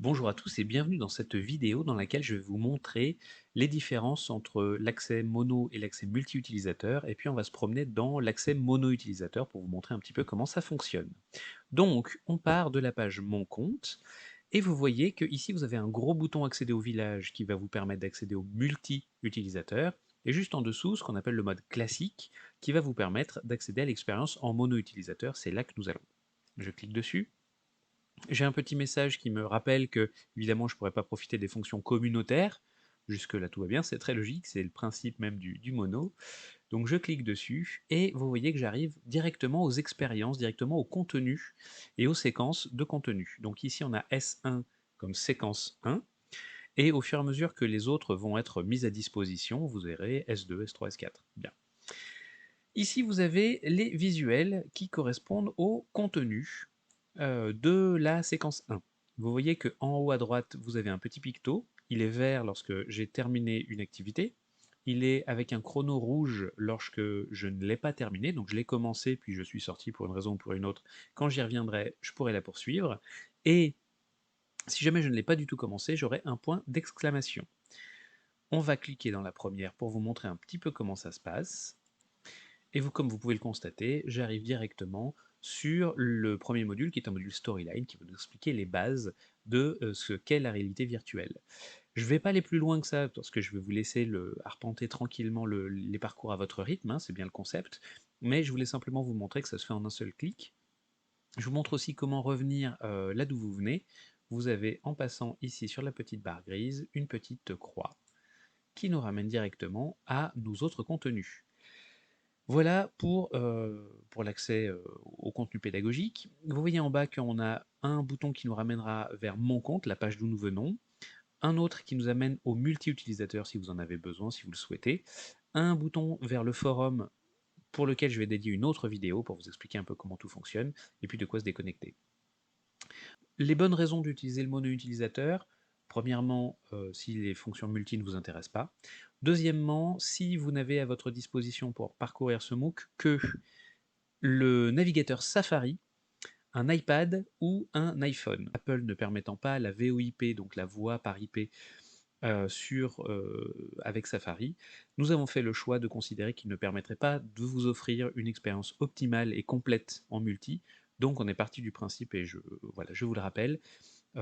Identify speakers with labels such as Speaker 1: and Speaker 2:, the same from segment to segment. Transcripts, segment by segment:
Speaker 1: Bonjour à tous et bienvenue dans cette vidéo dans laquelle je vais vous montrer les différences entre l'accès mono et l'accès multi-utilisateur et puis on va se promener dans l'accès mono-utilisateur pour vous montrer un petit peu comment ça fonctionne. Donc on part de la page Mon compte et vous voyez que ici vous avez un gros bouton accéder au village qui va vous permettre d'accéder au multi-utilisateur et juste en dessous ce qu'on appelle le mode classique qui va vous permettre d'accéder à l'expérience en mono-utilisateur, c'est là que nous allons. Je clique dessus. J'ai un petit message qui me rappelle que, évidemment, je ne pourrais pas profiter des fonctions communautaires. Jusque-là, tout va bien, c'est très logique, c'est le principe même du mono. Donc je clique dessus, et vous voyez que j'arrive directement aux expériences, directement au contenu, et aux séquences de contenu. Donc ici, on a S1 comme séquence 1, et au fur et à mesure que les autres vont être mis à disposition, vous verrez S2, S3, S4. Bien. Ici, vous avez les visuels qui correspondent au contenu de la séquence 1. Vous voyez qu'en haut à droite, vous avez un petit picto. Il est vert lorsque j'ai terminé une activité. Il est avec un chrono rouge lorsque je ne l'ai pas terminé. Donc je l'ai commencé, puis je suis sorti pour une raison ou pour une autre. Quand j'y reviendrai, je pourrai la poursuivre. Et si jamais je ne l'ai pas du tout commencé, j'aurai un point d'exclamation. On va cliquer dans la première pour vous montrer un petit peu comment ça se passe. Et vous, comme vous pouvez le constater, j'arrive directement sur le premier module qui est un module Storyline qui va nous expliquer les bases de ce qu'est la réalité virtuelle. Je ne vais pas aller plus loin que ça parce que je vais vous laisser arpenter tranquillement les parcours à votre rythme, hein, c'est bien le concept, mais je voulais simplement vous montrer que ça se fait en un seul clic. Je vous montre aussi comment revenir là d'où vous venez. Vous avez, en passant ici sur la petite barre grise, une petite croix qui nous ramène directement à nos autres contenus. Voilà pour l'accès au contenu pédagogique. Vous voyez en bas qu'on a un bouton qui nous ramènera vers Mon compte, la page d'où nous venons, un autre qui nous amène au multi-utilisateur si vous en avez besoin, si vous le souhaitez, un bouton vers le forum pour lequel je vais dédier une autre vidéo pour vous expliquer un peu comment tout fonctionne, et puis de quoi se déconnecter. Les bonnes raisons d'utiliser le mono-utilisateur, premièrement, si les fonctions multi ne vous intéressent pas. Deuxièmement, si vous n'avez à votre disposition pour parcourir ce MOOC que le navigateur Safari, un iPad ou un iPhone. Apple ne permettant pas la VoIP, donc la voix par IP, avec Safari, nous avons fait le choix de considérer qu'il ne permettrait pas de vous offrir une expérience optimale et complète en multi. Donc on est parti du principe, et voilà, je vous le rappelle,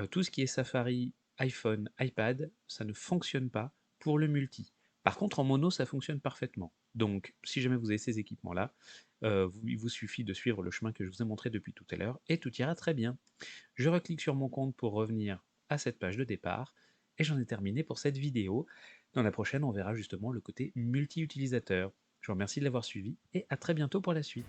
Speaker 1: tout ce qui est Safari, iPhone, iPad, ça ne fonctionne pas pour le multi. Par contre, en mono, ça fonctionne parfaitement. Donc, si jamais vous avez ces équipements-là, il vous suffit de suivre le chemin que je vous ai montré depuis tout à l'heure, et tout ira très bien. Je reclique sur mon compte pour revenir à cette page de départ, et j'en ai terminé pour cette vidéo. Dans la prochaine, on verra justement le côté multi-utilisateur. Je vous remercie de l'avoir suivi, et à très bientôt pour la suite.